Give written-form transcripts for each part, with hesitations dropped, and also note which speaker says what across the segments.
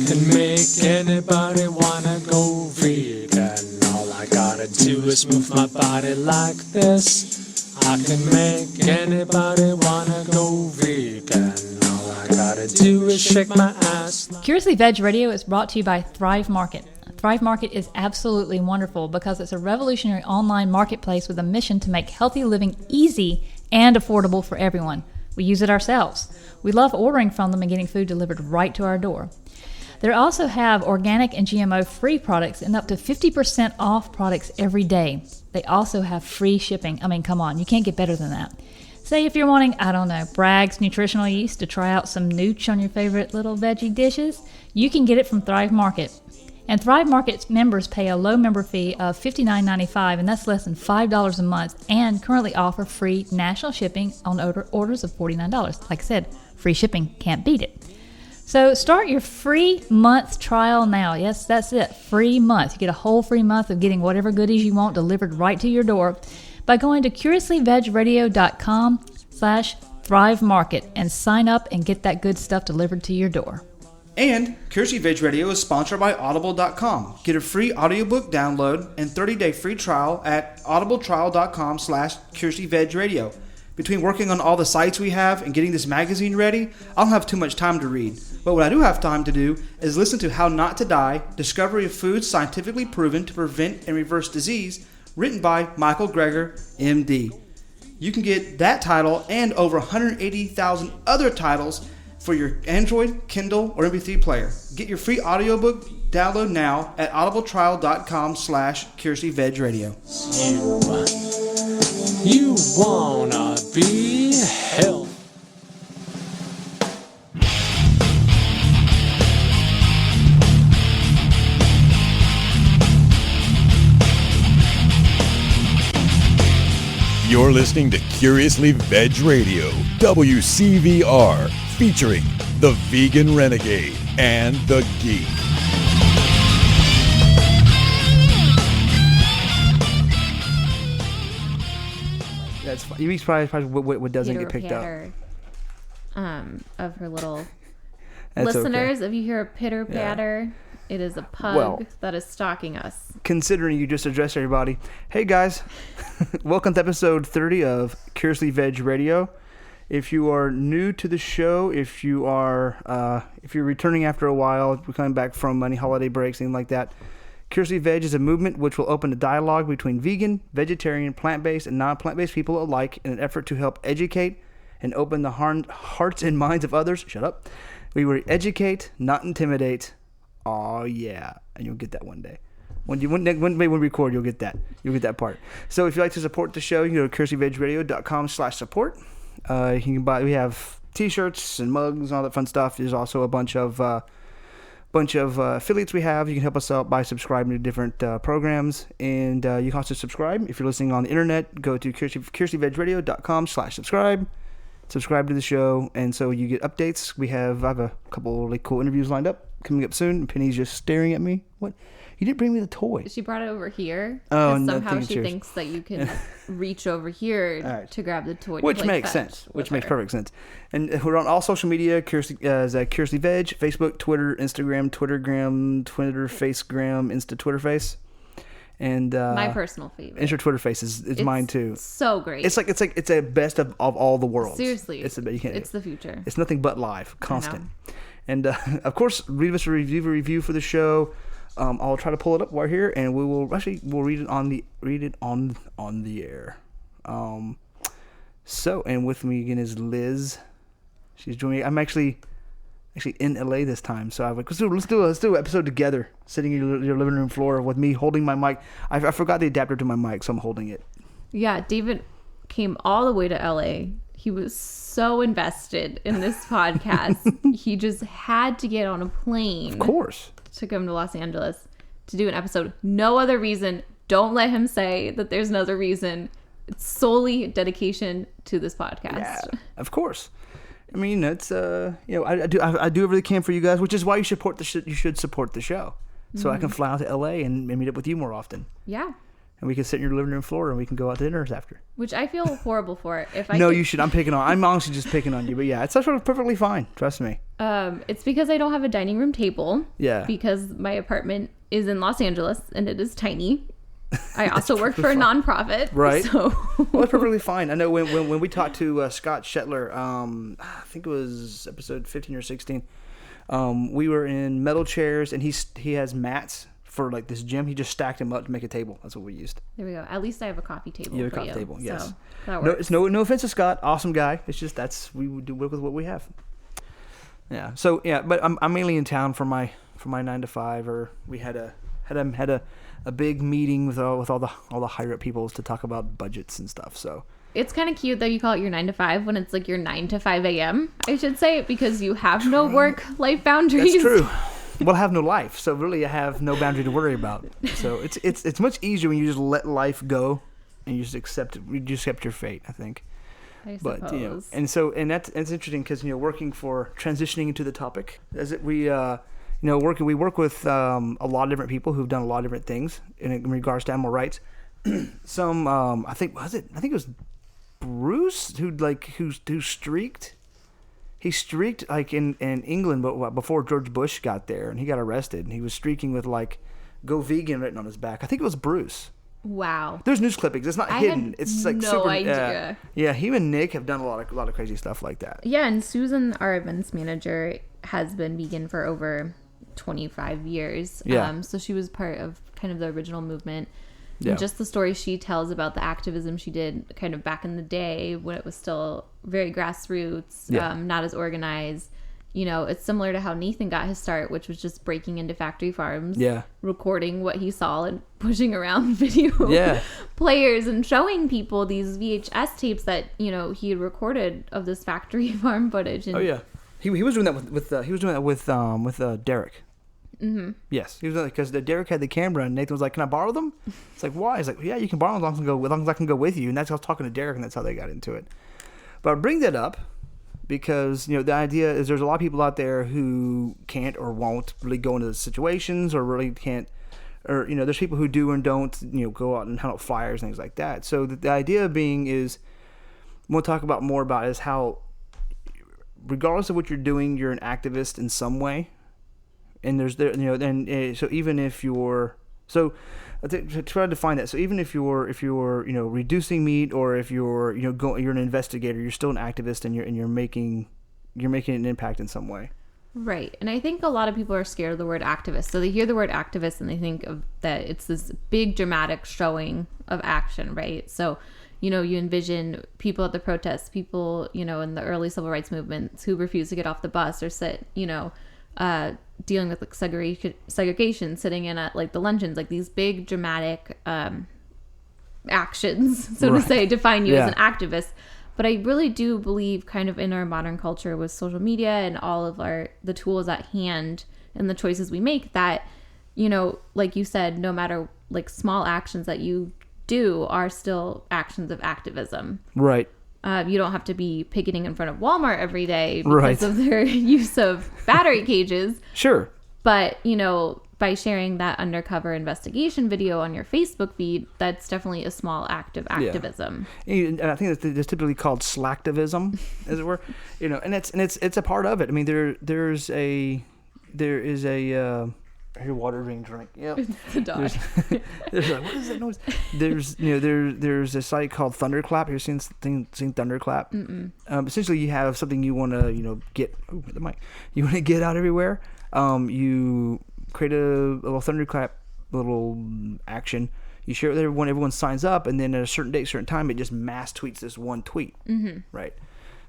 Speaker 1: can make anybody wanna go vegan. All I gotta do is move my body like this. I can make anybody wanna go vegan. All I gotta do is shake my ass.
Speaker 2: Curiously Veg Radio is brought to you by Thrive Market. Thrive Market is absolutely wonderful because it's a revolutionary online marketplace with a mission to make healthy living easy and affordable for everyone. We use it ourselves. We love ordering from them and getting food delivered right to our door. They also have organic and GMO-free products and up to 50% off products every day. They also have free shipping. I mean, come on, you can't get better than that. Say if you're wanting, I don't know, Bragg's Nutritional Yeast to try out some nooch on your favorite little veggie dishes, you can get it from Thrive Market. And Thrive Market's members pay a low member fee of $59.95, and that's less than $5 a month, and currently offer free national shipping on orders of $49. Like I said, free shipping, can't beat it. So start your free month trial now. Yes, that's it, free month. You get a whole free month of getting whatever goodies you want delivered right to your door by going to curiouslyvegradio.com/Thrive Market and sign up and get that good stuff delivered to your door.
Speaker 3: And Curiously Veg Radio is sponsored by Audible.com. Get a free audiobook download and 30-day free trial at audibletrial.com/CuriouslyVegRadio. Between working on all the sites we have and getting this magazine ready, I don't have too much time to read. But what I do have time to do is listen to How Not to Die, Discovery of Foods Scientifically Proven to Prevent and Reverse Disease, written by Michael Greger, MD. You can get that title and over 180,000 other titles for your Android, Kindle, or MP3 player. Get your free audiobook download now at audibletrial.com/CuriouslyVegRadio.
Speaker 1: You wanna be healthy.
Speaker 4: You're listening to Curiously Veg Radio, WCVR, featuring the Vegan Renegade and the Geek.
Speaker 3: That's fine. You'd be surprised what doesn't get picked up.
Speaker 5: Of her little
Speaker 3: That's
Speaker 5: listeners.
Speaker 3: okay.
Speaker 5: If you hear a pitter patter, it is a pug that is stalking us.
Speaker 3: Considering you just addressed everybody, hey guys, welcome to episode 30 of Curiously Veg Radio. If you are new to the show, if you're returning after a while, we're coming back from any holiday breaks, anything like that, Curiously Veg is a movement which will open a dialogue between vegan, vegetarian, plant-based, and non-plant-based people alike in an effort to help educate and open the hearts and minds of others. Shut up. We will educate, not intimidate. Oh yeah, and you'll get that one day. When we record, you'll get that. You'll get that part. So if you'd like to support the show, you can go to curiouslyvegradio.com/support. You can buy. We have T-shirts and mugs and all that fun stuff. There's also a bunch of affiliates we have. You can help us out by subscribing to different programs, and you can also subscribe if you're listening on the internet. Go to curiouslyvegradio.com/subscribe. Subscribe to the show, and so you get updates. I have a couple really cool interviews lined up coming up soon. Penny's just staring at me. What? You didn't bring me the toy.
Speaker 5: She brought it over here.
Speaker 3: Oh,
Speaker 5: and
Speaker 3: no,
Speaker 5: somehow she thinks that you can reach over here to grab the toy.
Speaker 3: Which makes sense. Which makes perfect sense. And we're on all social media. Curiously Veg, Facebook, Twitter, Instagram, Twittergram, Twitter, Facegram, Insta Twitter Face. And
Speaker 5: my personal favorite.
Speaker 3: Insta Twitter Face is mine too.
Speaker 5: So great.
Speaker 3: It's a best of all the worlds.
Speaker 5: Seriously.
Speaker 3: It's
Speaker 5: the future.
Speaker 3: It's nothing but live, constant. And of course, leave us a review for the show. I'll try to pull it up right here, and we'll read it on the air. So, and with me again is Liz. She's joining me. I'm actually in LA this time, so I'm like, let's do an episode together, sitting in your living room floor with me holding my mic. I forgot the adapter to my mic, so I'm holding it.
Speaker 5: Yeah, David came all the way to LA. He was so invested in this podcast. He just had to get on a plane.
Speaker 3: Of course.
Speaker 5: To come to Los Angeles to do an episode. No other reason. Don't let him say that there's another reason. It's solely dedication to this podcast.
Speaker 3: Yeah, of course. I mean, it's I do everything I can for you guys, which is why you should support the show, so I can fly out to LA and meet up with you more often.
Speaker 5: Yeah.
Speaker 3: And we can sit in your living room floor and we can go out to dinners after.
Speaker 5: Which I feel horrible for.
Speaker 3: You should. I'm honestly just picking on you, but yeah, it's actually perfectly fine. Trust me.
Speaker 5: It's because I don't have a dining room table.
Speaker 3: Yeah.
Speaker 5: Because my apartment is in Los Angeles and it is tiny. I also work for a nonprofit.
Speaker 3: Right.
Speaker 5: So
Speaker 3: Well, that's perfectly fine. I know when we talked to Scott Shetler, I think it was episode 15 or 16, we were in metal chairs, and he has mats for like this gym. He just stacked them up to make a table. That's what we used.
Speaker 5: there we go. At least I have a coffee table.
Speaker 3: You have a
Speaker 5: for
Speaker 3: coffee table, yes.
Speaker 5: So that
Speaker 3: No,
Speaker 5: works.
Speaker 3: it's no offense to Scott, awesome guy. It's just we do work with what we have. Yeah. So yeah, but I'm mainly in town for my 9 to 5, or we had a big meeting with all the higher up people to talk about budgets and stuff. So
Speaker 5: It's kind of cute that you call it your 9 to 5 when it's like your 9 to 5 a.m. I should say, because you have no work-life boundaries.
Speaker 3: that's true. Well, I have no life, so really I have no boundary to worry about. So it's much easier when you just let life go and you just accept it. You just accept your fate, I think.
Speaker 5: I
Speaker 3: But
Speaker 5: suppose.
Speaker 3: and that's interesting because working for transitioning into the topic, as it we work with a lot of different people who've done a lot of different things in regards to animal rights. Some I think it was Bruce who streaked. He streaked like in England, but before George Bush got there, and he got arrested, and he was streaking with like "Go Vegan" written on his back. I think it was Bruce.
Speaker 5: Wow.
Speaker 3: There's news clippings. It's not
Speaker 5: I
Speaker 3: hidden.
Speaker 5: had
Speaker 3: It's like
Speaker 5: no
Speaker 3: super.
Speaker 5: idea.
Speaker 3: Yeah, he and Nick have done a lot of crazy stuff like that.
Speaker 5: Yeah, and Susan, our events manager, has been vegan for over 25 years.
Speaker 3: Yeah.
Speaker 5: So she was part of kind of the original movement.
Speaker 3: Yeah.
Speaker 5: And just the story she tells about the activism she did kind of back in the day when it was still very grassroots,
Speaker 3: Yeah.
Speaker 5: not as organized. It's similar to how Nathan got his start, which was just breaking into factory farms,
Speaker 3: Yeah.
Speaker 5: recording what he saw and pushing around video
Speaker 3: Yeah.
Speaker 5: players and showing people these VHS tapes that, he had recorded of this factory farm footage. And
Speaker 3: Oh yeah, he was doing that with Derek. Mm-hmm. Yes, he was because Derek had the camera, and Nathan was like, "Can I borrow them?" It's like, "Why?" He's like, "Yeah, you can borrow them as long as I can go with you." And that's how I was talking to Derek, and that's how they got into it. But I bring that up because the idea is there's a lot of people out there who can't or won't really go into the situations, or really can't, or there's people who do and don't go out and hunt fires and things like that. So the idea being is we'll talk about more about is how, regardless of what you're doing, you're an activist in some way. And so even if you're to try to define that. So even if you're reducing meat, or if you're you're an investigator, you're still an activist, and you're making an impact in some way.
Speaker 5: Right. And I think a lot of people are scared of the word activist. So they hear the word activist and they think of that it's this big dramatic showing of action, right? So, you envision people at the protests, people, in the early civil rights movements who refuse to get off the bus or sit, dealing with like segregation, sitting in at like the luncheons, like these big dramatic actions, so to say, define you as an activist. But I really do believe kind of in our modern culture with social media and all of the tools at hand and the choices we make that, like you said, no matter like small actions that you do are still actions of activism.
Speaker 3: Right.
Speaker 5: You don't have to be picketing in front of Walmart every day because
Speaker 3: Right.
Speaker 5: of their use of battery cages.
Speaker 3: Sure.
Speaker 5: But, by sharing that undercover investigation video on your Facebook feed, that's definitely a small act of activism.
Speaker 3: And I think that's typically called slacktivism, as it were. And it's a part of it. I mean, there is a I hear water being drank. Yep.
Speaker 5: It's a dog.
Speaker 3: There's like, what is that noise? There's a site called Thunderclap. You've seen Thunderclap? Essentially, you have something you want to get. Oh, the mic. You want to get out everywhere. You create a little Thunderclap little action. You share it with everyone. Everyone signs up, and then at a certain date, certain time, it just mass tweets this one tweet. Mm-hmm. Right.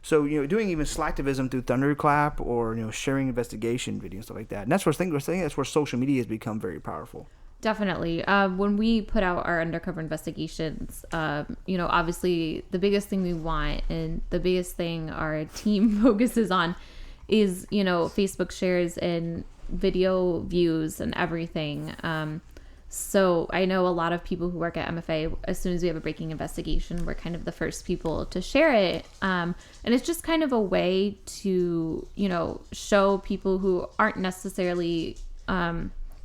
Speaker 3: So doing even slacktivism through Thunderclap, or sharing investigation videos, stuff like that. And that's where I think that's where social media has become very powerful.
Speaker 5: Definitely. When we put out our undercover investigations, obviously the biggest thing we want and the biggest thing our team focuses on is Facebook shares and video views and everything. So I know a lot of people who work at MFA, as soon as we have a breaking investigation, we're kind of the first people to share it. And it's just kind of a way to, show people who aren't necessarily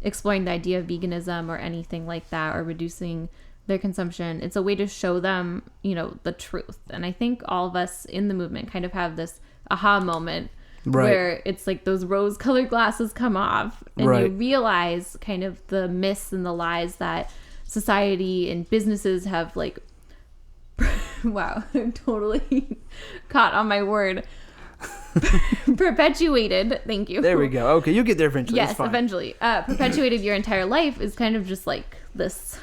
Speaker 5: exploring the idea of veganism or anything like that, or reducing their consumption. It's a way to show them, the truth. And I think all of us in the movement kind of have this aha moment
Speaker 3: Right.
Speaker 5: where it's like those rose-colored glasses come off, and
Speaker 3: Right.
Speaker 5: you realize kind of the myths and the lies that society and businesses have like wow, I'm totally caught on my word. Perpetuated. Thank you.
Speaker 3: There we go. Okay, you'll get there eventually. It's
Speaker 5: Yes,
Speaker 3: fine.
Speaker 5: eventually. Perpetuated your entire life is kind of just like this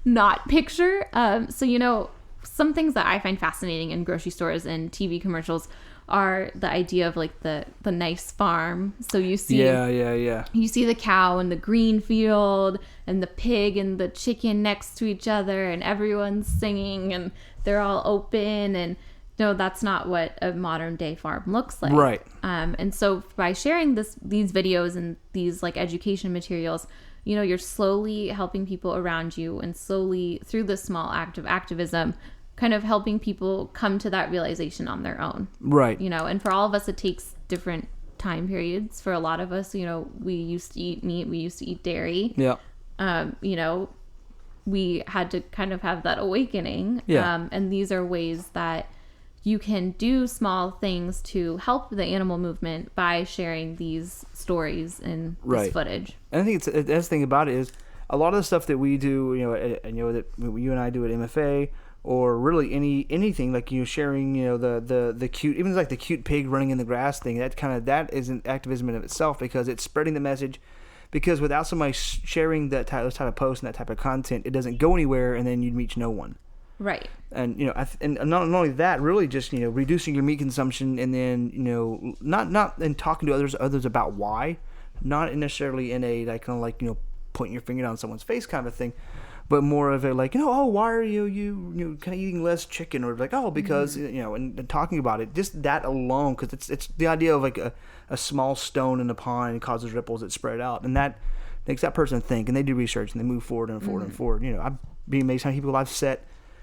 Speaker 5: not picture. So, you know, some things that I find fascinating in grocery stores and TV commercials are the idea of like the nice farm. So you see
Speaker 3: Yeah.
Speaker 5: you see the cow in the green field and the pig and the chicken next to each other, and everyone's singing and they're all open, and no, that's not what a modern day farm looks like.
Speaker 3: Right.
Speaker 5: And so by sharing these videos and these like education materials, you know, you're slowly helping people around you, and slowly through this small act of activism, kind of helping people come to that realization on their own.
Speaker 3: Right.
Speaker 5: You know, and for all of us, it takes different time periods. For a lot of us, you know, we used to eat meat, we used to eat dairy.
Speaker 3: Yeah.
Speaker 5: You know, we had to kind of have that awakening.
Speaker 3: Yeah.
Speaker 5: And these are ways that you can do small things to help the animal movement by sharing these stories and
Speaker 3: Right.
Speaker 5: this footage.
Speaker 3: And I think the thing about it is a lot of the stuff that we do, that you and I do at MFA, or really anything like, sharing, the cute, even like the cute pig running in the grass thing, that is an activism in of itself, because it's spreading the message. Because without somebody sharing those type of posts and that type of content, it doesn't go anywhere, and then you'd reach no one.
Speaker 5: Right.
Speaker 3: And and not only that, really just reducing your meat consumption, and then not and talking to others about why, not necessarily in a like kind of like pointing your finger down someone's face kind of thing, but more of a like oh, why are you kind of eating less chicken, or like because and talking about it, just that alone, because it's the idea of like a small stone in a pond causes ripples that spread out, and that makes that person think, and they do research and they move forward and forward and forward. I'd be amazed how many people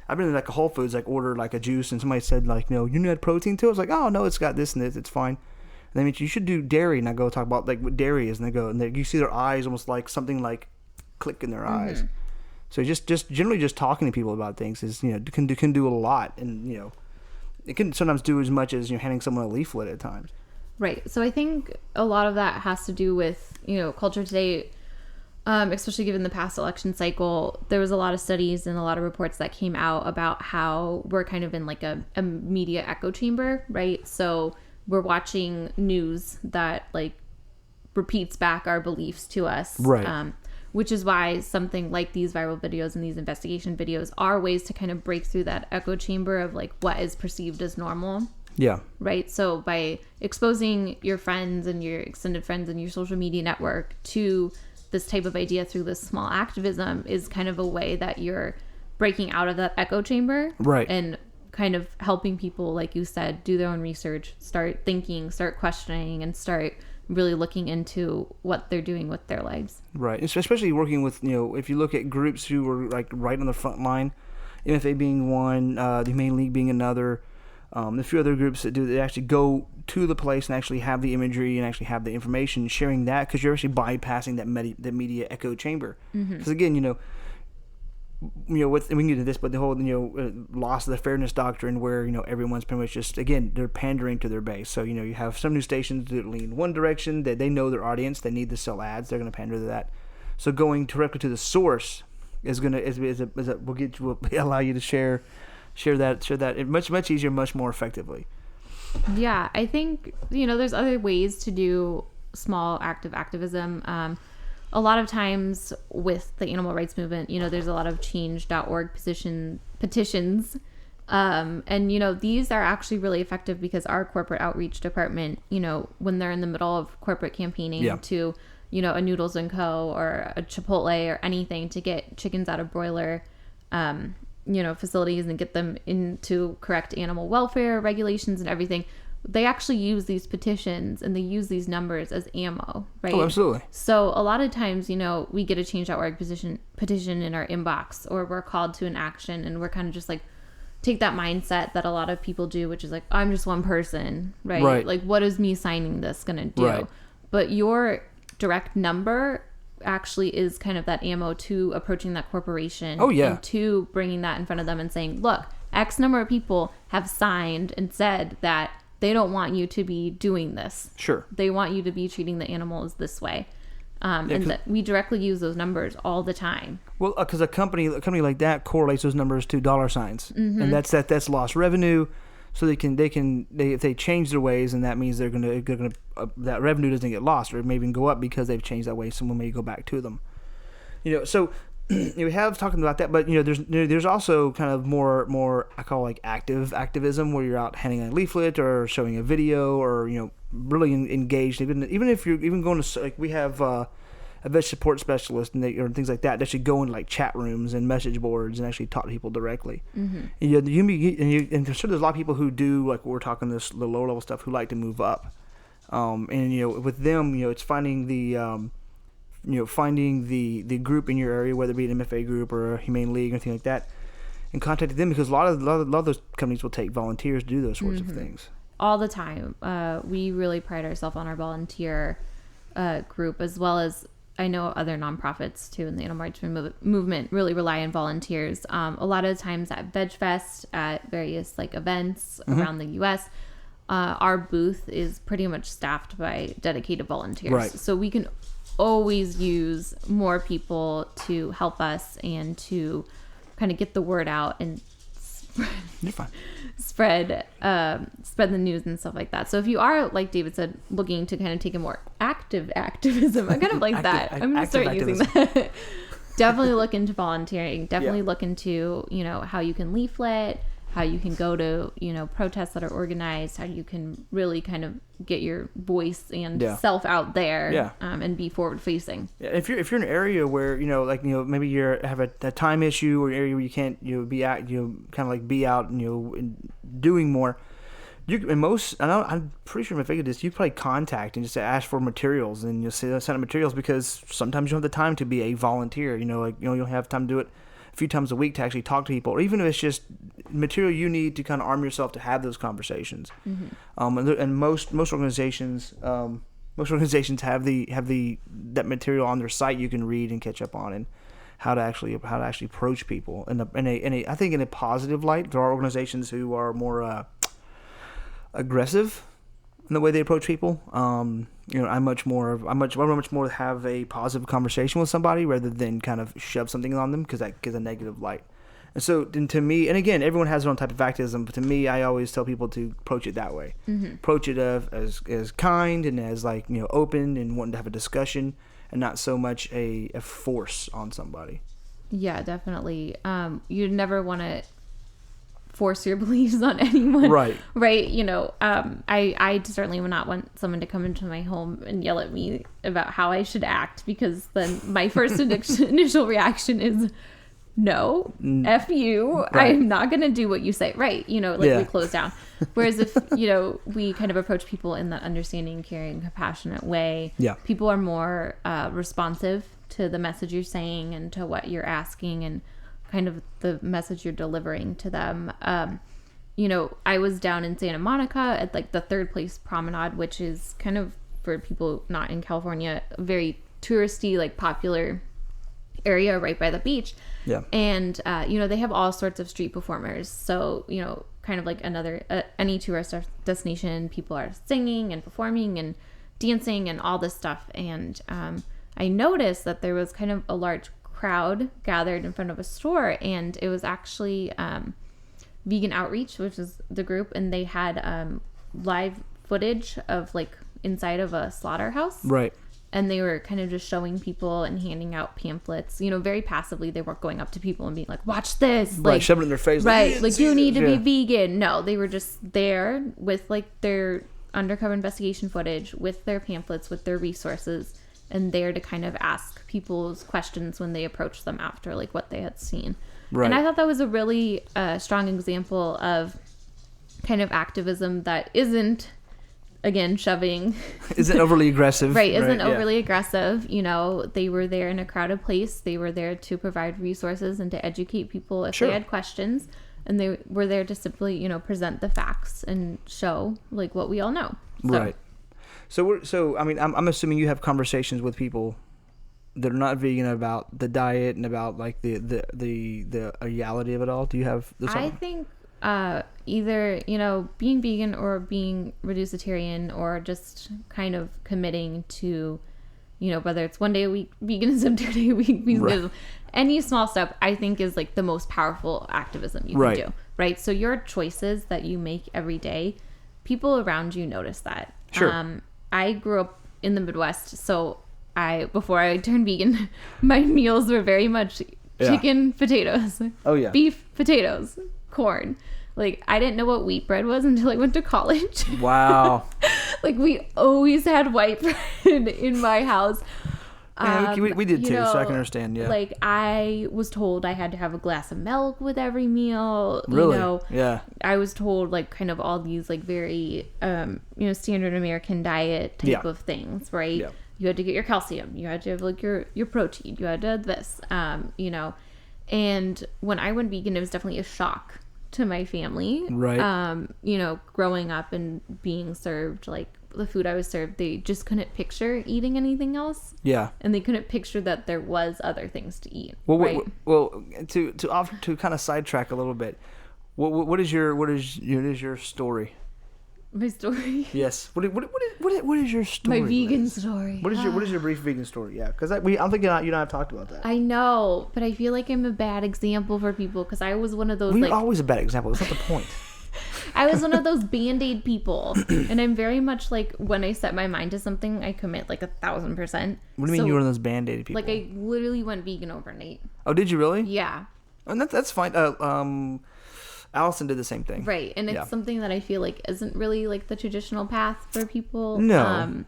Speaker 3: I've been in like a Whole Foods, like ordered like a juice, and somebody said like, you need add protein to it. I was like, oh no, it's got this and this, it's fine. And they mentioned you should do dairy, and I go talk about like what dairy is, and they go, and you see their eyes almost like something like click in their eyes. So just generally just talking to people about things is can do a lot, and it can sometimes do as much as handing someone a leaflet at times.
Speaker 5: Right. So I think a lot of that has to do with culture today. Especially given the past election cycle, there was a lot of studies and a lot of reports that came out about how we're kind of in like a media echo chamber, right? So we're watching news that like repeats back our beliefs to us,
Speaker 3: right?
Speaker 5: Which is why something like these viral videos and these investigation videos are ways to kind of break through that echo chamber of like what is perceived as normal.
Speaker 3: Yeah.
Speaker 5: Right. So by exposing your friends and your extended friends and your social media network to this type of idea through this small activism is kind of a way that you're breaking out of that echo chamber.
Speaker 3: Right.
Speaker 5: And kind of helping people, like you said, do their own research, start thinking, start questioning, and start really looking into what they're doing with their lives.
Speaker 3: Right. Especially working with, if you look at groups who are like right on the front line, MFA being one, the Humane League being another, a few other groups that actually go to the place and actually have the imagery and actually have the information, sharing that, because you're actually bypassing that media echo chamber. Because again, with, and we can get into this, but the whole loss of the fairness doctrine, where everyone's pretty much just, again, they're pandering to their base. So you have some news stations that lean one direction, that they know their audience, they need to sell ads, they're going to pander to that. So going directly to the source will allow you to share that much easier, much more effectively.
Speaker 5: Yeah, I think there's other ways to do small active activism. A lot of times with the animal rights movement, there's a lot of change.org petitions. And these are actually really effective, because our corporate outreach department, when they're in the middle of corporate campaigning to a Noodles & Co. or a Chipotle or anything to get chickens out of broiler facilities and get them into correct animal welfare regulations and everything, they actually use these petitions and they use these numbers as ammo, right?
Speaker 3: Oh, absolutely.
Speaker 5: So a lot of times, we get a change.org petition in our inbox, or we're called to an action, and we're kind of just like, take that mindset that a lot of people do, which is like, I'm just one person, right? Like, what is me signing this gonna do?
Speaker 3: Right.
Speaker 5: But your direct number actually is kind of that ammo to approaching that corporation.
Speaker 3: Oh, yeah.
Speaker 5: And to bringing that in front of them and saying, look, X number of people have signed and said that they don't want you to be doing this.
Speaker 3: Sure.
Speaker 5: They want you to be treating the animals this way. And that we directly use those numbers all the time.
Speaker 3: Well, because a company like that correlates those numbers to dollar signs, and that's lost revenue. So they if they change their ways, and that means they're gonna that revenue doesn't get lost, or it may even go up because they've changed that way. Someone may go back to them. So we have talking about that, but there's also kind of more I call like activism, where you're out handing a leaflet or showing a video, or really engaged. Even if you're going to, like, we have a veg support specialist or things like that should go into like chat rooms and message boards and actually talk to people directly. And I'm sure there's a lot of people who do, like we're talking the lower level stuff, who like to move up. And with them, it's finding the group in your area, whether it be an MFA group or a Humane League or anything like that, and contacting them, because a lot of those companies will take volunteers to do those sorts of things.
Speaker 5: All the time. We really pride ourselves on our volunteer group, as well as I know other nonprofits too in the animal rights movement really rely on volunteers. A lot of times at Veg Fest, at various like events around the U.S., our booth is pretty much staffed by dedicated volunteers.
Speaker 3: Right.
Speaker 5: So we can always use more people to help us and to kind of get the word out and
Speaker 3: You're fine.
Speaker 5: spread the news and stuff like that. So if you are, like David said, looking to kind of take a more active activism, I kind of like that. I'm going to start using that. Definitely look into volunteering. Definitely look into, how you can leaflet, how you can go to, protests that are organized, how you can really kind of get your voice and self out there, and be forward facing.
Speaker 3: Yeah, if you're in an area where maybe you have a time issue, or an area where you can't be out, kind of like be out and doing more. I'm pretty sure if I figured this, you probably contact and just ask for materials, and you'll send out materials, because sometimes you don't have the time to be a volunteer. You'll have time to do it a few times a week to actually talk to people, or even if it's just material you need to kind of arm yourself to have those conversations. And most organizations have that material on their site you can read and catch up on, and how to actually approach people I think in a positive light. There are organizations who are more aggressive in the way they approach people. I'm much more have a positive conversation with somebody rather than kind of shove something on them, because that gives a negative light. And so, to me, and again, everyone has their own type of activism, but to me, I always tell people to approach it that way. Approach it as kind and as open and wanting to have a discussion, and not so much a force on somebody.
Speaker 5: Yeah, definitely. You never want to force your beliefs on anyone. Right. I certainly would not want someone to come into my home and yell at me about how I should act, because then my first initial reaction is, no, F you. Right. I'm not going to do what you say. Right. We close down. Whereas if, we kind of approach people in that understanding, caring, compassionate way, people are more responsive to the message you're saying and to what you're asking and kind of the message you're delivering to them. I was down in Santa Monica at like the Third Place Promenade, which is kind of, for people not in California, a very touristy, like popular area right by the beach. Yeah. And, they have all sorts of street performers. So, kind of like any tourist destination, people are singing and performing and dancing and all this stuff. And I noticed that there was kind of a large crowd gathered in front of a store, and it was actually Vegan Outreach, which is the group, and they had live footage of like inside of a slaughterhouse. Right. And they were kind of just showing people and handing out pamphlets, very passively. They weren't going up to people and being like, watch this.
Speaker 3: Right, shoving it in their face.
Speaker 5: Right, like you need to be vegan. No, they were just there with like their undercover investigation footage, with their pamphlets, with their resources, and there to kind of ask people's questions when they approached them after like what they had seen. Right. And I thought that was a really strong example of kind of activism that isn't, again, shoving.
Speaker 3: Isn't overly aggressive.
Speaker 5: Right, isn't overly aggressive. They were there in a crowded place. They were there to provide resources and to educate people if they had questions. And they were there to simply, present the facts and show like what we all know. So.
Speaker 3: Right. So I'm assuming you have conversations with people that are not vegan about the diet and about like the reality of it all. Do you have this?
Speaker 5: I think either, being vegan or being reducitarian, or just kind of committing to, whether it's 1 day a week veganism, 2 day a week veganism, any small step, I think is like the most powerful activism you can do, right? So your choices that you make every day, people around you notice that.
Speaker 3: Sure.
Speaker 5: I grew up in the Midwest, so before I turned vegan, my meals were very much chicken, potatoes, beef, potatoes, corn. Like, I didn't know what wheat bread was until I went to college.
Speaker 3: Wow.
Speaker 5: Like, we always had white bread in my house.
Speaker 3: Yeah, we did too, so I can understand. Yeah.
Speaker 5: Like, I was told I had to have a glass of milk with every meal.
Speaker 3: Really? Yeah.
Speaker 5: I was told, like, kind of all these, like, very, standard American diet type of things, right? Yeah. You had to get your calcium. You had to have, like, your protein. You had to have this, And when I went vegan, it was definitely a shock to my family.
Speaker 3: Right.
Speaker 5: Growing up and being served, like, the food I was served, they just couldn't picture eating anything else. Yeah. And they couldn't picture that there was other things to eat.
Speaker 3: Well,
Speaker 5: right?
Speaker 3: to kind of sidetrack a little bit, what is your story?
Speaker 5: My story.
Speaker 3: Yes. What is your story?
Speaker 5: My vegan story.
Speaker 3: What is your brief vegan story? Yeah, because I'm thinking you and I have talked about that.
Speaker 5: I know, but I feel like I'm a bad example for people because I was one of those.
Speaker 3: We're always a bad example. That's not the point.
Speaker 5: I was one of those Band-Aid people, and I'm very much like, when I set my mind to something, I commit like 1,000%.
Speaker 3: What do you mean you were one of those Band-Aid people?
Speaker 5: Like, I literally went vegan overnight.
Speaker 3: Oh, did you really?
Speaker 5: Yeah.
Speaker 3: And that's fine. Allison did the same thing.
Speaker 5: Right, and it's something that I feel like isn't really like the traditional path for people.
Speaker 3: No.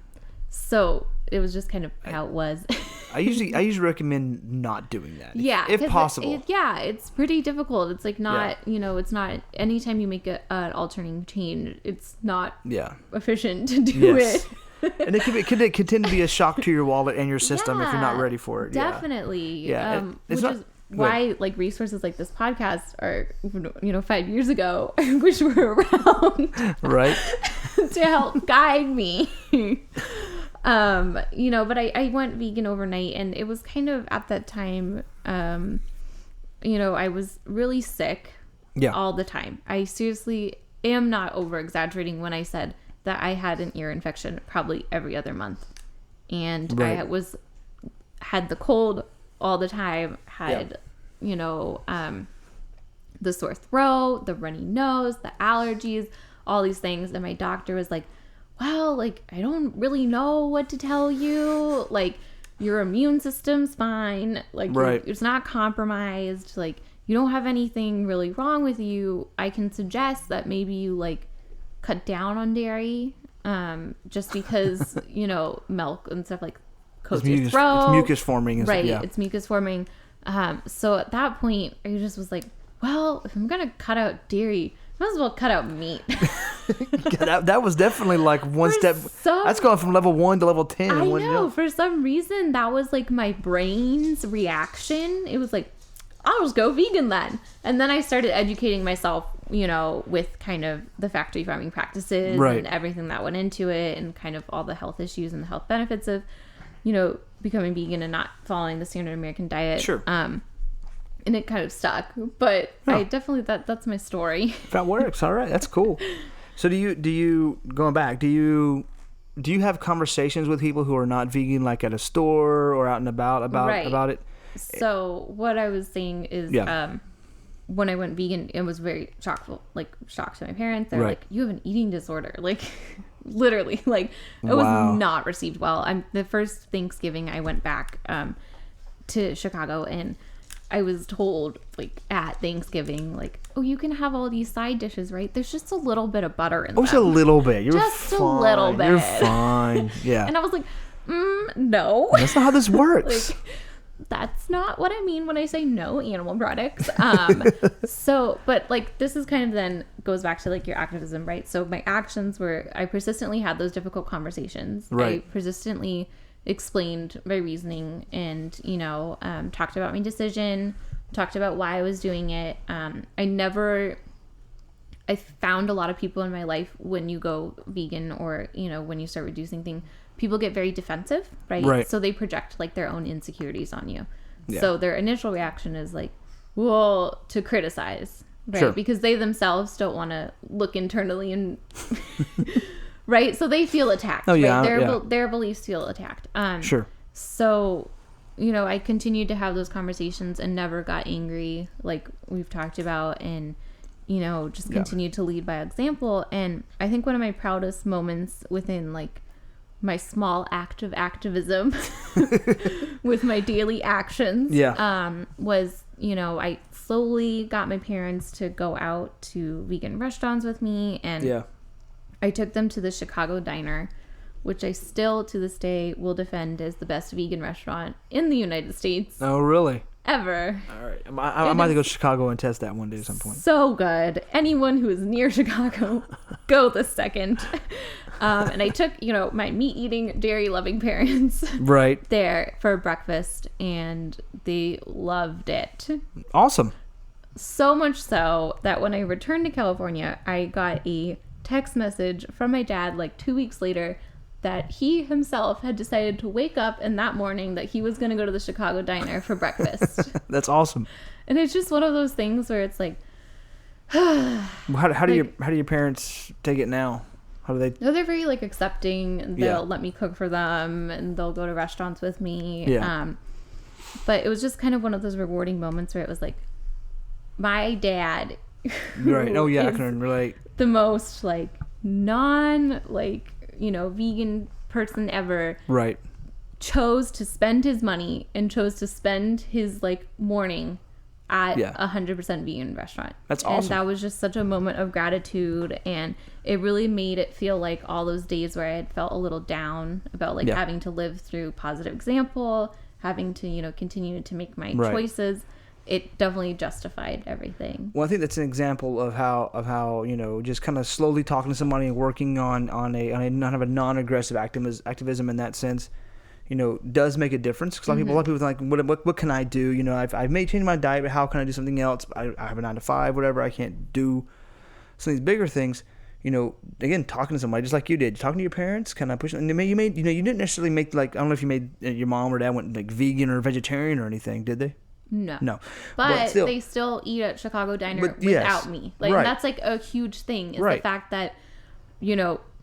Speaker 5: So it was just kind of how it was.
Speaker 3: I usually recommend not doing that.
Speaker 5: Yeah,
Speaker 3: if possible.
Speaker 5: It's pretty difficult. It's like not, it's not, anytime you make an altering change, it's not efficient to do it.
Speaker 3: And it can tend to be a shock to your wallet and your system if you're not ready for it.
Speaker 5: Definitely.
Speaker 3: Yeah.
Speaker 5: Which is why like resources like this podcast are, 5 years ago, I wish were around.
Speaker 3: Right.
Speaker 5: To help guide me. But I went vegan overnight, and it was kind of at that time, I was really sick all the time. I seriously am not over exaggerating when I said that I had an ear infection probably every other month. And I had the cold all the time, had, the sore throat, the runny nose, the allergies, all these things. And my doctor was like, well, like, I don't really know what to tell you. Like, your immune system's fine. Like, it's not compromised. Like, you don't have anything really wrong with you. I can suggest that maybe you, like, cut down on dairy, just because, milk and stuff, like, coats your throat.
Speaker 3: It's mucus forming.
Speaker 5: It's mucus forming. So at that point, I just was like, well, if I'm going to cut out dairy, I might as well cut out meat.
Speaker 3: that was definitely like one step. That's going from level 1 to level 10.
Speaker 5: I know. For some reason, that was like my brain's reaction. It was like, I'll just go vegan then. And then I started educating myself, with kind of the factory farming practices and everything that went into it, and kind of all the health issues and the health benefits of, becoming vegan and not following the standard American diet. Sure. And it kind of stuck, but I definitely, that's my story.
Speaker 3: That works. All right. That's cool. So do you going back, do you have conversations with people who are not vegan, like at a store or out and about it?
Speaker 5: So what I was saying is, when I went vegan, it was very shock to my parents. They're like, you have an eating disorder. Like, literally, like, it was not received well. The first Thanksgiving I went back to Chicago, and I was told, like, at Thanksgiving, like, oh, you can have all these side dishes, right? There's just a little bit of butter in them.
Speaker 3: Just a little bit. You're
Speaker 5: just
Speaker 3: fine.
Speaker 5: A little bit.
Speaker 3: You're fine. Yeah.
Speaker 5: And I was like, no.
Speaker 3: That's not how this works.
Speaker 5: Like, that's not what I mean when I say no animal products. But like, this is kind of then goes back to like your activism, right? So my actions were, I persistently had those difficult conversations. Right. I persistently explained my reasoning and, talked about my decision, talked about why I was doing it. I found a lot of people in my life, when you go vegan or, when you start reducing things, people get very defensive, right? So they project like their own insecurities on you. Yeah. So their initial reaction is like, well, to criticize, right?
Speaker 3: Sure.
Speaker 5: Because they themselves don't want to look internally and right, so they feel attacked.
Speaker 3: Oh, yeah,
Speaker 5: right? Their beliefs feel attacked.
Speaker 3: Sure.
Speaker 5: So, I continued to have those conversations and never got angry, like we've talked about, and just continued to lead by example. And I think one of my proudest moments within like my small act of activism with my daily actions was, I slowly got my parents to go out to vegan restaurants with me, and I took them to the Chicago Diner, which I still to this day will defend as the best vegan restaurant in the United States
Speaker 3: Oh, really?
Speaker 5: ever.
Speaker 3: All right. I might have to go to Chicago and test that one day at some point.
Speaker 5: So good. Anyone who is near Chicago, go this second. And I took, my meat-eating, dairy-loving parents
Speaker 3: Right.
Speaker 5: there for breakfast, and they loved it.
Speaker 3: Awesome.
Speaker 5: So much so that when I returned to California, I got a text message from my dad like 2 weeks later that he himself had decided to wake up in that morning that he was going to go to the Chicago Diner for breakfast.
Speaker 3: That's awesome.
Speaker 5: And it's just one of those things where it's like,
Speaker 3: How do your parents take it now? How do they?
Speaker 5: no, they're very like accepting. And
Speaker 3: Yeah.
Speaker 5: they'll let me cook for them, and they'll go to restaurants with me.
Speaker 3: Yeah.
Speaker 5: But it was just kind of one of those rewarding moments where it was like, my dad,
Speaker 3: Right. Oh yeah, I
Speaker 5: is
Speaker 3: can relate.
Speaker 5: the most like vegan person ever,
Speaker 3: Right.
Speaker 5: chose to spend his money and chose to spend his like morning at a 100% vegan restaurant.
Speaker 3: That's awesome.
Speaker 5: And that was just such a moment of gratitude, and it really made it feel like all those days where I had felt a little down about like having to live through positive example, having to continue to make my choices, it definitely justified everything.
Speaker 3: Well, I think that's an example of how just kind of slowly talking to somebody and working on a kind of a non-aggressive activism in that sense, does make a difference. Because a lot of people think like, what can I do? I've made change my diet, but how can I do something else? I have a 9 to 5, whatever. I can't do some of these bigger things. Again, talking to somebody just like you did, talking to your parents, kind of pushing. And you made, you didn't necessarily make like, I don't know if you made your mom or dad went like vegan or vegetarian or anything, did they?
Speaker 5: No.
Speaker 3: But still,
Speaker 5: they still eat at Chicago Diner
Speaker 3: But yes.
Speaker 5: without me. Like,
Speaker 3: Right.
Speaker 5: that's like a huge thing, is
Speaker 3: Right.
Speaker 5: the fact that,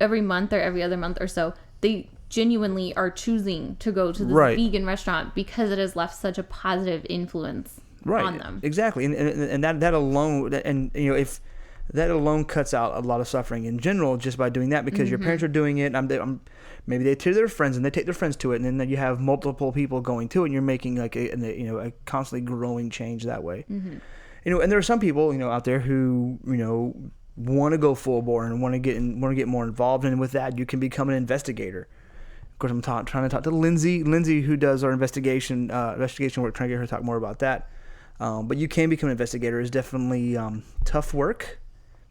Speaker 5: every month or every other month or so, they genuinely are choosing to go to this
Speaker 3: Right.
Speaker 5: vegan restaurant because it has left such a positive influence on them.
Speaker 3: Exactly. And that alone, and if that alone cuts out a lot of suffering in general just by doing that, because your parents are doing it, maybe they tell their friends and they take their friends to it, and then you have multiple people going to it, and you're making like a constantly growing change that way. And there are some people out there who want to go full bore and want to get more involved, and with that you can become an investigator. Of course, I'm trying to talk to Lindsay, who does our investigation work, trying to get her to talk more about that. But you can become an investigator. It's definitely tough work,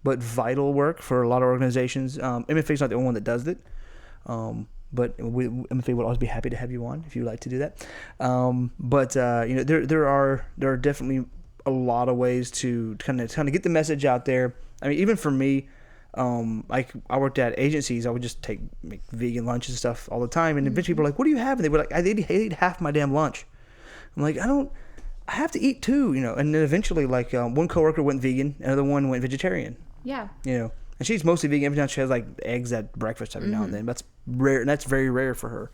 Speaker 3: but vital work for a lot of organizations. MFA is not the only one that does it. But MFA would always be happy to have you on if you would like to do that. But there are definitely a lot of ways to kind of get the message out there. I mean, even for me, like I worked at agencies, I would just make vegan lunches and stuff all the time, and eventually people were like, "What do you have?" And they were like, "I ate half my damn lunch." I'm like, I have to eat too, And then eventually, like one coworker went vegan, another one went vegetarian.
Speaker 5: Yeah.
Speaker 3: And she's mostly vegan. Every time she has like eggs at breakfast every now and then. That's rare, and that's very rare for her.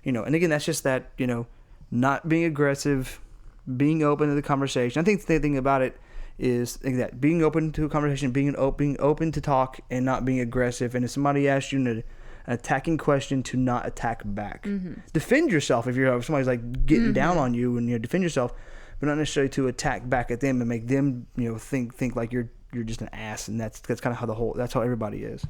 Speaker 3: And again, that's just that, not being aggressive, being open to the conversation. I think the thing about it is that being open to a conversation, being open to talk, and not being aggressive. And if somebody asks you an attacking question, to not attack back. Defend yourself if somebody's like getting down on you, and defend yourself, but not necessarily to attack back at them and make them think like you're just an ass. And that's kind of how everybody is.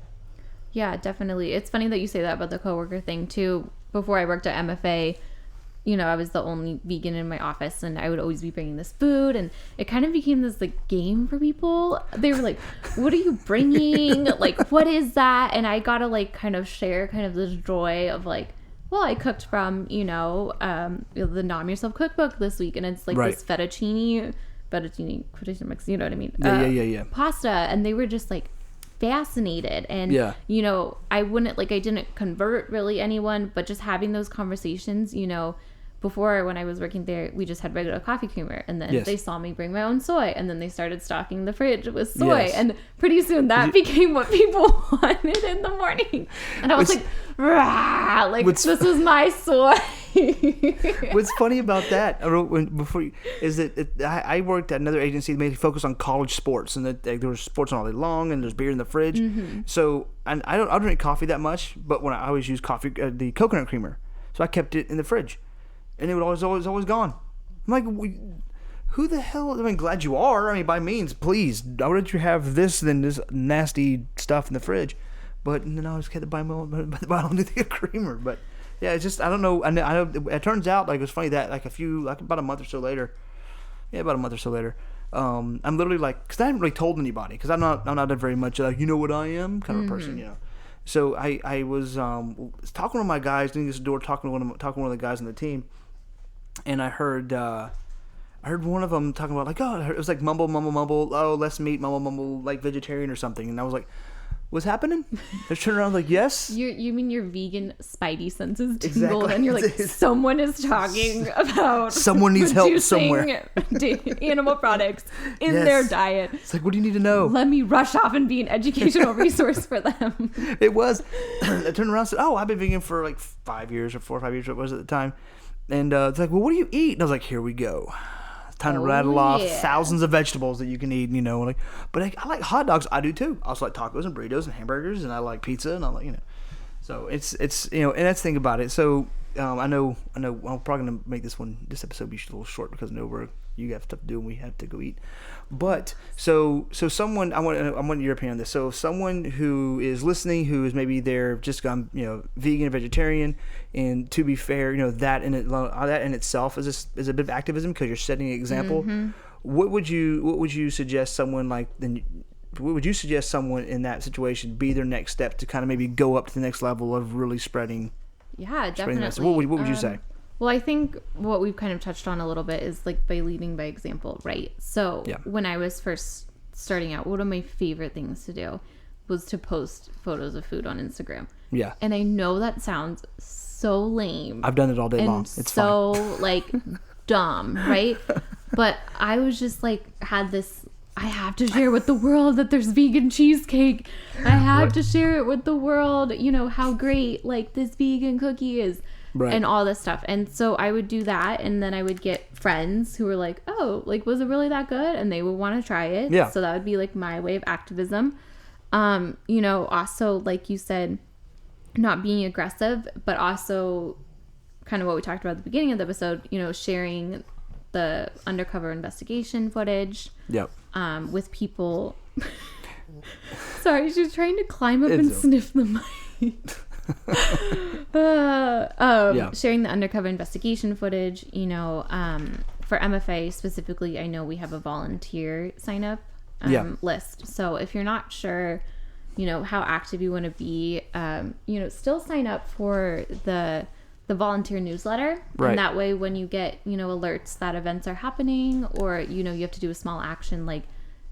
Speaker 5: Yeah, definitely. It's funny that you say that about the coworker thing too. Before I worked at MFA, I was the only vegan in my office, and I would always be bringing this food, and it kind of became this like game for people. They were like, "What are you bringing? Like, what is that?" And I got to like kind of share kind of this joy of like, well, I cooked from the Nom Yourself cookbook this week, and it's like this fettuccine quotation marks, you know what I mean?
Speaker 3: Yeah.
Speaker 5: Pasta, and they were just like fascinated, and I didn't convert really anyone, but just having those conversations, before, when I was working there, we just had regular coffee creamer, and then
Speaker 3: Yes.
Speaker 5: they saw me bring my own soy, and then they started stocking the fridge with soy,
Speaker 3: Yes.
Speaker 5: and pretty soon that became what people wanted in the morning. And I was
Speaker 3: Which-
Speaker 5: like, rah, like
Speaker 3: Which-
Speaker 5: this is my soy.
Speaker 3: What's funny about that is that I worked at another agency that mainly focused on college sports, and that there was sports all day long, and there's beer in the fridge. So and I don't drink coffee that much, but when I always use coffee, the coconut creamer, so I kept it in the fridge, and it would always gone. I'm like, who the hell? I mean, glad you are. I mean, by means, please. I would let you have this than this nasty stuff in the fridge, but then I always had to buy my own the creamer, but. Yeah, it's just I don't know. I know. It turns out like it was funny that about a month or so later. Yeah, about a month or so later. I'm literally like, because I haven't really told anybody, because I'm not a very much like, you know what I am kind of a person, you know. So I was talking to my guys, doing this door, talking to one of the guys on the team, and I heard one of them talking about like, oh, it was like mumble, oh, less meat, mumble, like vegetarian or something, and I was like, what's happening? I turned around like, yes.
Speaker 5: You mean your vegan spidey senses tingled,
Speaker 3: Exactly.
Speaker 5: and you're like, someone is talking about
Speaker 3: Someone needs help
Speaker 5: producing
Speaker 3: somewhere.
Speaker 5: animal products in
Speaker 3: Yes.
Speaker 5: their diet.
Speaker 3: It's like, what do you need to know?
Speaker 5: Let me rush off and be an educational resource for them.
Speaker 3: It was. I turned around and said, oh, I've been vegan for like 5 years or 4 or 5 years, what it was at the time. And it's like, well, what do you eat? And I was like, here we go. It's time to rattle off
Speaker 5: yeah.
Speaker 3: thousands of vegetables that you can eat, you know. Like, but I like hot dogs. I do too. I also like tacos and burritos and hamburgers, and I like pizza, and I like, you know. So it's you know, and that's the thing about it. So I know I'm probably gonna make this episode be a little short because I know you have stuff to do and we have to go eat. But so someone I want your opinion on this. So someone who is listening, who is maybe they're just gone, you know, vegan or vegetarian, and to be fair, you know, that in itself is a bit of activism because you're setting an example. What would you suggest someone like then? What would you suggest someone in that situation be their next step to kind of maybe go up to the next level of really spreading?
Speaker 5: Yeah,
Speaker 3: Spreading that.
Speaker 5: definitely.
Speaker 3: So what would you say?
Speaker 5: Well, I think what we've kind of touched on a little bit is like by leading by example, right? So
Speaker 3: Yeah.
Speaker 5: when I was first starting out, one of my favorite things to do was to post photos of food on Instagram.
Speaker 3: Yeah.
Speaker 5: And I know that sounds so lame.
Speaker 3: I've done it all day
Speaker 5: and
Speaker 3: long. It's
Speaker 5: so
Speaker 3: fine.
Speaker 5: like dumb, right? But I was just like had this. I have to share with the world that there's vegan cheesecake. I have to share it with the world, you know, how great like this vegan cookie is.
Speaker 3: Right.
Speaker 5: And all this stuff. And so I would do that, and then I would get friends who were like, oh, like, was it really that good? And they would want to try it.
Speaker 3: Yeah.
Speaker 5: So that would be like my way of activism. You know, also, like you said, not being aggressive, but also kind of what we talked about at the beginning of the episode, you know, sharing the undercover investigation footage
Speaker 3: Yep.
Speaker 5: with people. Sorry, she was trying to climb up and
Speaker 3: It's-
Speaker 5: sniff the mic.
Speaker 3: Yeah.
Speaker 5: Sharing the undercover investigation footage, you know, for MFA specifically, I know we have a volunteer sign up list. So if you're not sure, you know, how active you want to be, you know, still sign up for the volunteer newsletter.
Speaker 3: Right.
Speaker 5: And that way when you get, you know, alerts that events are happening, or, you know, you have to do a small action like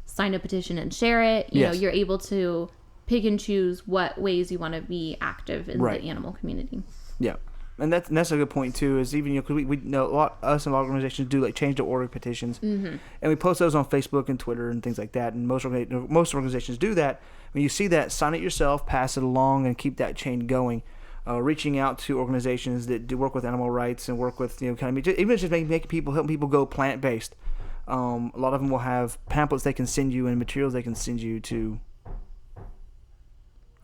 Speaker 5: sign a petition and share it, you know,
Speaker 3: Yes.
Speaker 5: you're able to pick and choose what ways you want to be active in
Speaker 3: Right.
Speaker 5: the animal community.
Speaker 3: Yeah. And that's a good point too. Is even, you know, because we know us and a lot of organizations do like change the order petitions, and we post those on Facebook and Twitter and things like that. And most organizations do that. When you see that, sign it yourself, pass it along, and keep that chain going. Reaching out to organizations that do work with animal rights and work with, you know, kind of even just helping people go plant based. A lot of them will have pamphlets they can send you and materials they can send you to.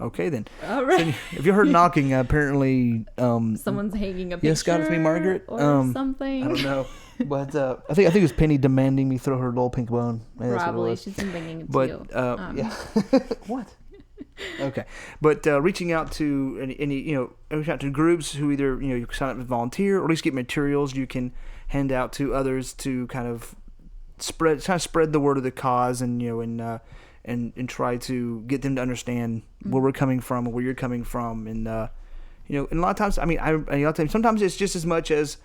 Speaker 3: Okay then.
Speaker 5: All right.
Speaker 3: So if you heard knocking, apparently.
Speaker 5: Someone's hanging a picture.
Speaker 3: Yes, Scott, it's me, Margaret.
Speaker 5: Or something.
Speaker 3: I don't know, but I think it was Penny demanding me throw her little pink bone. Maybe that's what it
Speaker 5: Probably.
Speaker 3: was.
Speaker 5: She's been bringing it to
Speaker 3: But
Speaker 5: you.
Speaker 3: yeah, what? Okay, but reaching out to any you know, reaching out to groups who either, you know, you can sign up as volunteer or at least get materials you can hand out to others to kind of spread the word of the cause, and, you know, and try to get them to understand where we're coming from and where you're coming from, and you know, and a lot of times, I mean, a lot of times, sometimes it's just as much as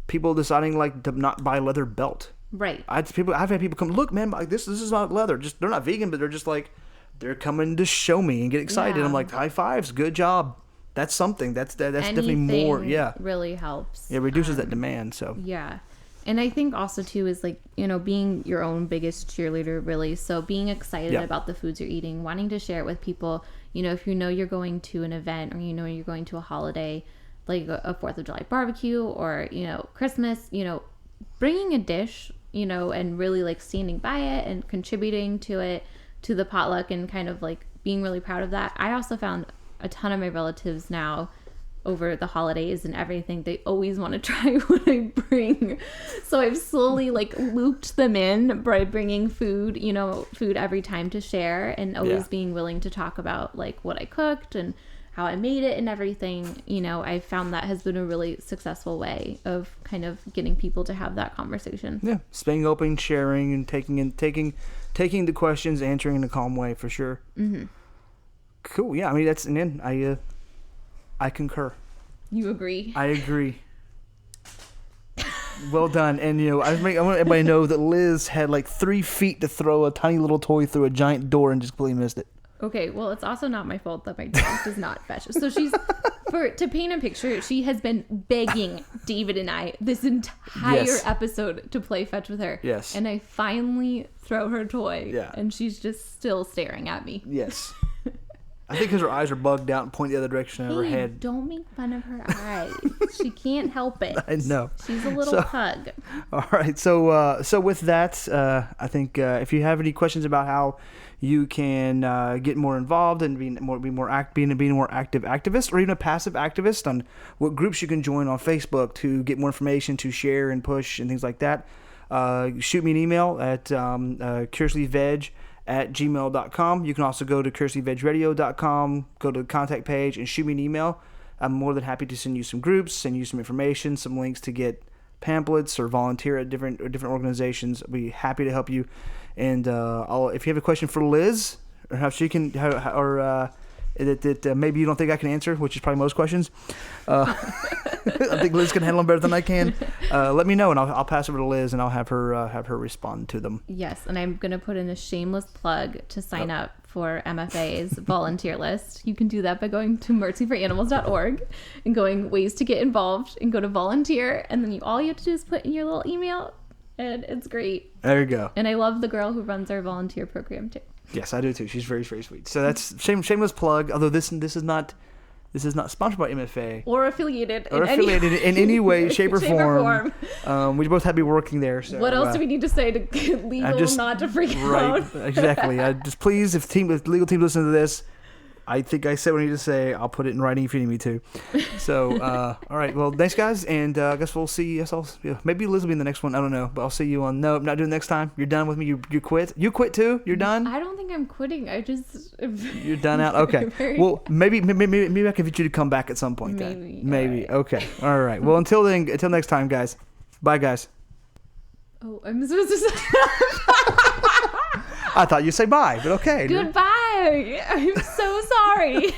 Speaker 3: people deciding like to not buy a leather belt.
Speaker 5: Right.
Speaker 3: I've had people come, look, man, like this is not leather. Just they're not vegan, but they're just like they're coming to show me and get excited.
Speaker 5: Yeah.
Speaker 3: I'm like, high fives, good job. that's something. That's definitely more. Yeah,
Speaker 5: really helps.
Speaker 3: it reduces that demand. So
Speaker 5: Yeah. And I think also too is like, you know, being your own biggest cheerleader, really. So being excited
Speaker 3: Yeah.
Speaker 5: about the foods you're eating, wanting to share it with people. You know, if you know you're going to an event, or you know you're going to a holiday, like a 4th of July barbecue, or, you know, Christmas, you know, bringing a dish, you know, and really like standing by it and contributing to it, to the potluck, and kind of like being really proud of that. I also found a ton of my relatives now, over the holidays and everything, they always want to try what I bring. So I've slowly like looped them in by bringing food every time to share, and always being willing to talk about like what I cooked and how I made it and everything. You know, I found that has been a really successful way of kind of getting people to have that conversation.
Speaker 3: yeah, staying open, sharing, and taking the questions, answering in a calm way for sure. Mm-hmm. Cool. Yeah, I mean that's, and then I concur.
Speaker 5: You agree?
Speaker 3: I agree. Well done. And, you know, I want everybody to know that Liz had like 3 feet to throw a tiny little toy through a giant door and just completely missed it.
Speaker 5: Okay, well, it's also not my fault that my dog does not fetch. So to paint a picture, she has been begging David and I this entire episode to play fetch with her.
Speaker 3: Yes.
Speaker 5: And I finally throw her toy.
Speaker 3: Yeah.
Speaker 5: And she's just still staring at me.
Speaker 3: Yes. I think because her eyes are bugged out and point the other direction of her
Speaker 5: Hey,
Speaker 3: head.
Speaker 5: don't make fun of her eyes. She can't help it.
Speaker 3: I know.
Speaker 5: She's a little pug.
Speaker 3: All right. So with that, I think if you have any questions about how you can get more involved and be a more active activist, or even a passive activist, on what groups you can join on Facebook to get more information, to share and push and things like that, shoot me an email at curiouslyveg@gmail.com. You can also go to curiouslyvegradio.com, go to the contact page, and shoot me an email. I'm more than happy to send you some groups, send you some information, some links to get pamphlets or volunteer at different organizations. I'll be happy to help you. And if you have a question for Liz, or how she can, that maybe you don't think I can answer, which is probably most questions, I think Liz can handle them better than I can. Let me know, and I'll pass over to Liz, and I'll have her respond to them.
Speaker 5: Yes, and I'm going to put in a shameless plug to sign up for MFA's volunteer list. You can do that by going to mercyforanimals.org and going ways to get involved, and go to volunteer, and then all you have to do is put in your little email, and it's great.
Speaker 3: There you go.
Speaker 5: And I love the girl who runs our volunteer program too.
Speaker 3: Yes, I do too. She's very, very sweet. So that's shameless plug. Although this is not sponsored by MFA
Speaker 5: Or affiliated
Speaker 3: in any way, shape, or form. We both have to be working there. So,
Speaker 5: what else do we need to say to get legal not to freak out?
Speaker 3: Exactly. Just please, if legal team listen to this, I think I said what I need to say. I'll put it in writing if you need me to. So, all right. Well, thanks, guys. And I guess we'll see. Maybe Liz will be in the next one. I don't know. But I'll see you on. No, I'm not doing it next time. You're done with me. You quit. You quit too? You're done?
Speaker 5: I don't think I'm quitting. I just...
Speaker 3: You're done out? Okay. Well, maybe I can get you to come back at some point then. Maybe. Right. Okay. All right. Well, until next time, guys. Bye, guys.
Speaker 5: Oh, I'm supposed to say...
Speaker 3: I thought you'd say bye, but okay.
Speaker 5: Goodbye. I'm so sorry.